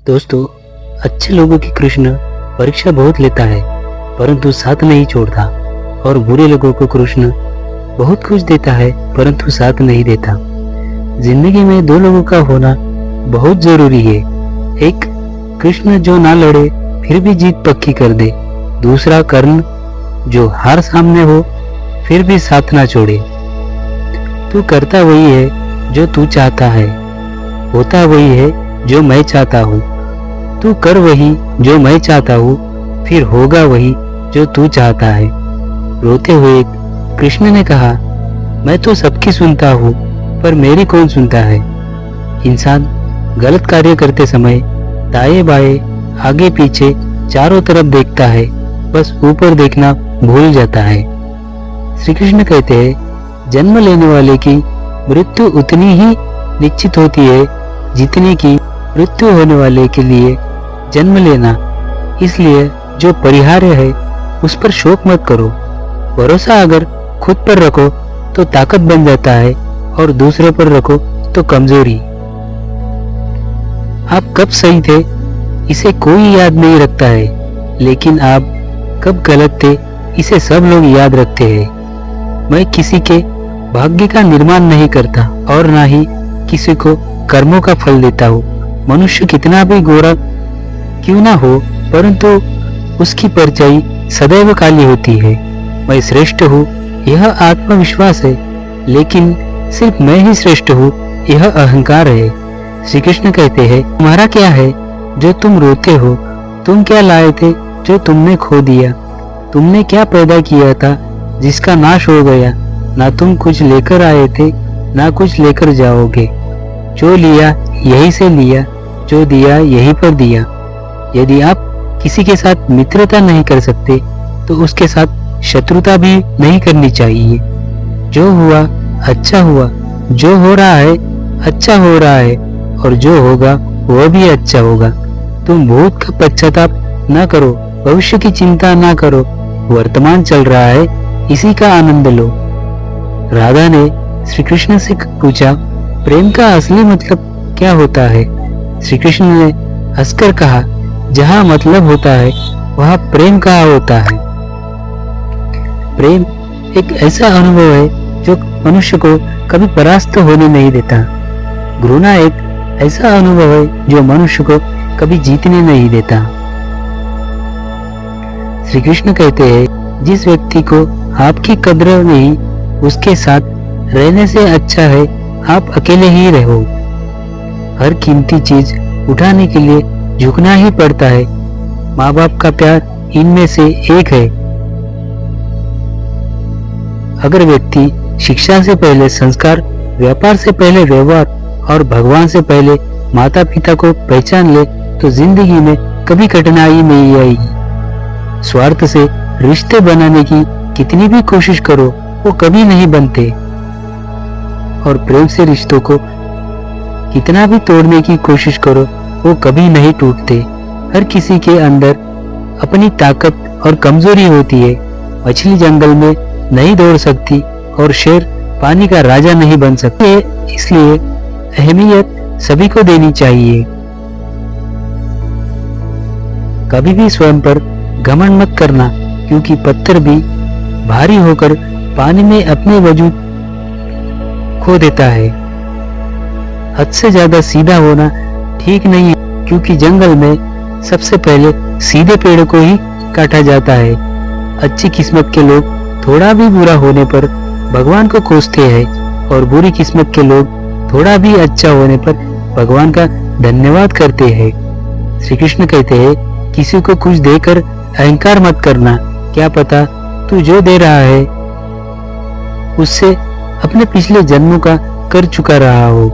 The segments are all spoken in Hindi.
दोस्तों, अच्छे लोगों की कृष्ण परीक्षा बहुत लेता है परंतु साथ नहीं छोड़ता, और बुरे लोगों को कृष्ण बहुत कुछ देता है परंतु साथ नहीं देता। जिंदगी में दो लोगों का होना बहुत जरूरी है। एक कृष्ण जो ना लड़े फिर भी जीत पक्की कर दे, दूसरा कर्ण जो हार सामने हो फिर भी साथ ना छोड़े। तू करता वही है जो तू चाहता है, होता वही है जो मैं चाहता हूँ। तू कर वही जो मैं चाहता हूँ, फिर होगा वही जो तू चाहता है। रोते हुए कृष्ण ने कहा, मैं तो सबकी सुनता हूँ पर मेरी कौन सुनता है। इंसान गलत कार्य करते समय दाएं बाएं आगे पीछे चारों तरफ देखता है, बस ऊपर देखना भूल जाता है। श्री कृष्ण कहते हैं, जन्म लेने वाले की मृत्यु उतनी ही निश्चित होती है जितनी की मृत्यु होने वाले के लिए जन्म लेना। इसलिए जो परिहार्य है उस पर शोक मत करो। भरोसा अगर खुद पर रखो तो ताकत बन जाता है, और दूसरे पर रखो तो कमजोरी। आप कब सही थे इसे कोई याद नहीं रखता है, लेकिन आप कब गलत थे इसे सब लोग याद रखते हैं। मैं किसी के भाग्य का निर्माण नहीं करता और ना ही किसी को कर्मों का फल देता हूँ। मनुष्य कितना भी गोरा क्यों ना हो, परंतु उसकी परछाई सदैव काली होती है। मैं श्रेष्ठ हूँ यह आत्मविश्वास है, लेकिन सिर्फ मैं ही श्रेष्ठ हूँ यह अहंकार है। श्री कृष्ण कहते हैं, तुम्हारा क्या है जो तुम रोते हो, तुम क्या लाए थे जो तुमने खो दिया, तुमने क्या पैदा किया था जिसका नाश हो गया। ना तुम कुछ लेकर आए थे ना कुछ लेकर जाओगे, जो लिया यही से लिया, जो दिया यहीं पर दिया। यदि आप किसी के साथ मित्रता नहीं कर सकते तो उसके साथ शत्रुता भी नहीं करनी चाहिए। जो हुआ अच्छा हुआ, जो हो रहा है अच्छा हो रहा है, और जो होगा वह भी अच्छा होगा। तुम भूत का पश्चाताप न करो, भविष्य की चिंता न करो, वर्तमान चल रहा है इसी का आनंद लो। राधा ने श्री कृष्ण से पूछा, प्रेम का असली मतलब क्या होता है। श्री कृष्ण ने हंसकर कहा, जहाँ मतलब होता है वहाँ प्रेम कहाँ होता है। प्रेम एक ऐसा अनुभव है जो मनुष्य को कभी परास्त होने नहीं देता। घृणा एक ऐसा अनुभव है जो मनुष्य को कभी जीतने नहीं देता। श्री कृष्ण कहते हैं, जिस व्यक्ति को आपकी कद्र नहीं, उसके साथ रहने से अच्छा है आप अकेले ही रहो। हर कीमती चीज उठाने के लिए झुकना ही पड़ता है। माँ बाप का प्यार इनमें से एक है। अगर व्यक्ति शिक्षा से पहले संस्कार, व्यापार से पहले व्यवहार और भगवान से पहले माता पिता को पहचान ले तो जिंदगी में कभी कठिनाई नहीं आएगी। स्वार्थ से रिश्ते बनाने की कितनी भी कोशिश करो वो कभी नहीं बनते, और प्रेम से रिश्तों को कितना भी तोड़ने की कोशिश करो वो कभी नहीं टूटते। हर किसी के अंदर अपनी ताकत और कमजोरी होती है। मछली जंगल में नहीं दौड़ सकती और शेर पानी का राजा नहीं बन सकते, इसलिए अहमियत सभी को देनी चाहिए। कभी भी स्वयं पर घमंड मत करना, क्योंकि पत्थर भी भारी होकर पानी में अपने वजूद खो देता है। हद से ज्यादा सीधा होना ठीक नहीं है, क्योंकि जंगल में सबसे पहले सीधे पेड़ को ही काटा जाता है। अच्छी किस्मत के लोग थोड़ा भी बुरा होने पर भगवान को कोसते हैं, और बुरी किस्मत के लोग थोड़ा भी अच्छा होने पर भगवान का धन्यवाद करते हैं। श्री कृष्ण कहते हैं, किसी को कुछ देकर अहंकार मत करना। क्या पता तू जो दे रहा है उससे अपने पिछले जन्मों का कर चुका रहा हो।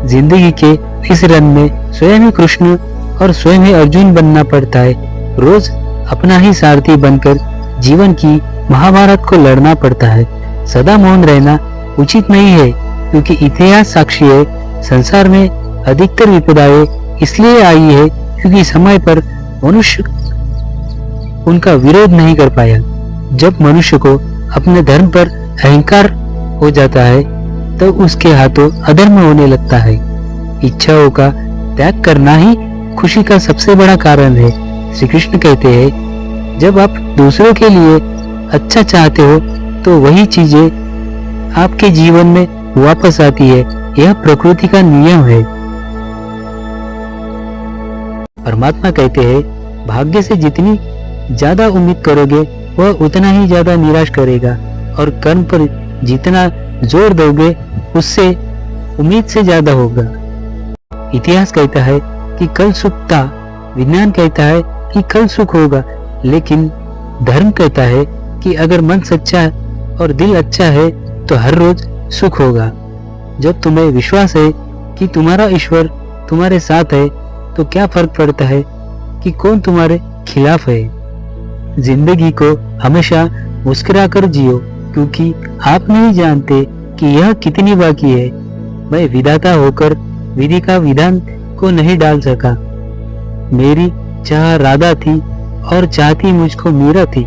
जिंदगी के इस रन में स्वयं ही कृष्ण और स्वयं ही अर्जुन बनना पड़ता है। रोज अपना ही सारथी बनकर जीवन की महाभारत को लड़ना पड़ता है। सदा मौन रहना उचित नहीं है, क्योंकि इतिहास साक्षी है संसार में अधिकतर विपदाएं इसलिए आई है क्योंकि समय पर मनुष्य उनका विरोध नहीं कर पाया। जब मनुष्य को अपने धर्म पर अहंकार हो जाता है तो उसके हाथों अधर्म होने लगता है। इच्छाओं का त्याग करना ही खुशी का सबसे बड़ा कारण है। श्री कृष्ण कहते हैं, जब आप दूसरों के लिए अच्छा चाहते हो तो वही चीजें आपके जीवन में वापस आती है। यह प्रकृति का नियम है। परमात्मा कहते हैं, भाग्य से जितनी ज्यादा उम्मीद करोगे वह उतना ही ज्यादा निराश करेगा, और कर्म पर जितना जोर दोगे उससे उम्मीद से ज्यादा होगा। इतिहास कहता है कि कल सुख था, विज्ञान कहता है कि कल सुख होगा, लेकिन धर्म कहता है कि अगर मन सच्चा है और दिल अच्छा है तो हर रोज सुख होगा। जब तुम्हें विश्वास है कि तुम्हारा ईश्वर तुम्हारे साथ है तो क्या फर्क पड़ता है कि कौन तुम्हारे खिलाफ है। जिंदगी को हमेशा मुस्कुराकर जियो, क्योंकि आप नहीं जानते कि यह कितनी बाकी है। मैं विधाता होकर विधि का विधान को नहीं डाल सका। मेरी चाह राधा थी और चाहती मुझको मीरा थी,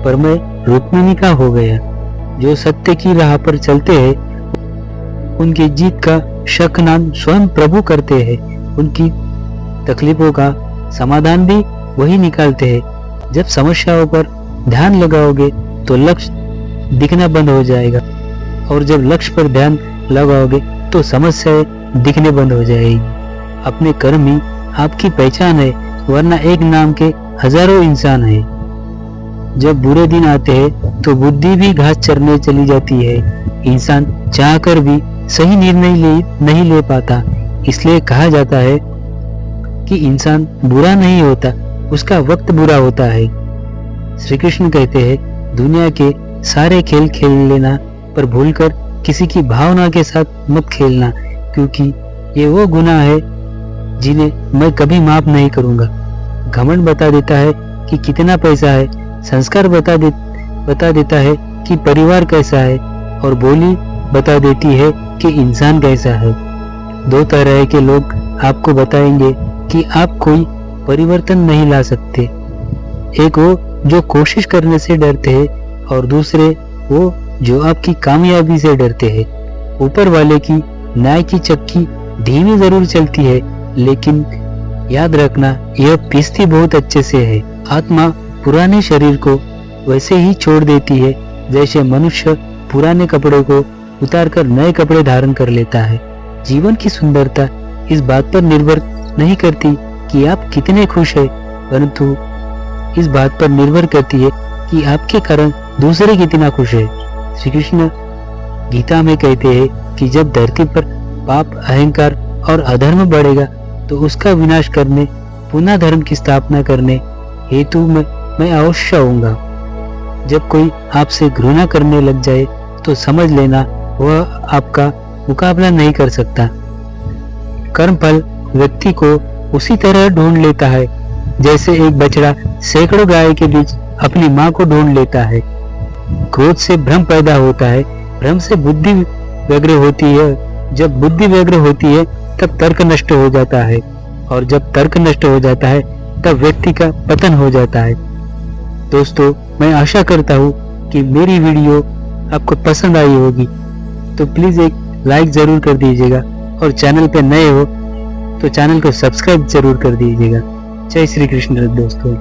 पर मैं रुक्मिणी का हो गया। जो सत्य की राह पर चलते हैं उनकी जीत का शकनान स्वयं प्रभु करते हैं। उनकी तकलीफों का समाधान भी वही निकालते हैं। जब समस्याओं पर ध्यान लगाओगे तो लक्ष्य दिखना बंद हो जाएगा, और जब लक्ष्य पर ध्यान लगाओगे तो समस्याएं दिखने बंद हो जाएगी। अपने कर्म ही आपकी पहचान है, वरना एक नाम के हजारों इंसान है। जब बुरे दिन आते हैं तो बुद्धि भी घास चरने चली जाती है। इंसान चाहकर भी सही निर्णय नहीं ले पाता। इसलिए कहा जाता है कि इंसान बुरा नहीं होता, उसका वक्त बुरा होता है। श्री कृष्ण कहते हैं, दुनिया के सारे खेल खेल लेना, पर भूलकर किसी की भावना के साथ मत खेलना, क्योंकि ये वो गुनाह है जिन्हें मैं कभी माफ नहीं करूंगा। घमंड बता देता है कि कितना पैसा है, संस्कार बता देता है कि परिवार कैसा है, और बोली बता देती है कि इंसान कैसा है। दो तरह के लोग आपको बताएंगे कि आप कोई परिवर्तन नहीं ला सकते। एक वो जो कोशिश करने से डरते हैं, और दूसरे वो जो आपकी कामयाबी से डरते हैं। ऊपर वाले की न्याय की चक्की धीमी जरूर चलती है, लेकिन याद रखना यह पीसती बहुत अच्छे से है। आत्मा पुराने शरीर को वैसे ही छोड़ देती है जैसे मनुष्य पुराने कपड़ों को उतारकर नए कपड़े धारण कर लेता है। जीवन की सुंदरता इस बात पर निर्भर नहीं करती कि आप कितने खुश हैं, परंतु इस बात पर निर्भर करती है कि आपके कारण दूसरे कितना खुश है। श्री कृष्ण गीता में कहते हैं कि जब धरती पर पाप, अहंकार और अधर्म बढ़ेगा तो उसका विनाश करने, पुनः धर्म की स्थापना करने हेतु मैं अवश्य आऊंगा। जब कोई आपसे घृणा करने लग जाए तो समझ लेना वह आपका मुकाबला नहीं कर सकता। कर्मफल व्यक्ति को उसी तरह ढूंढ लेता है जैसे एक बछड़ा सैकड़ों गाय के बीच अपनी मां को ढूंढ लेता है। क्रोध से भ्रम पैदा होता है, भ्रम से बुद्धि व्यग्र होती है। जब बुद्धि व्यग्र होती है तब तर्क नष्ट हो जाता है, और जब तर्क नष्ट हो जाता है तब व्यक्ति का पतन हो जाता है। दोस्तों, मैं आशा करता हूँ कि मेरी वीडियो आपको पसंद आई होगी, तो प्लीज एक लाइक जरूर कर दीजिएगा, और चैनल पे नए हो तो चैनल को सब्सक्राइब जरूर कर दीजिएगा। जय श्री कृष्ण दोस्तों।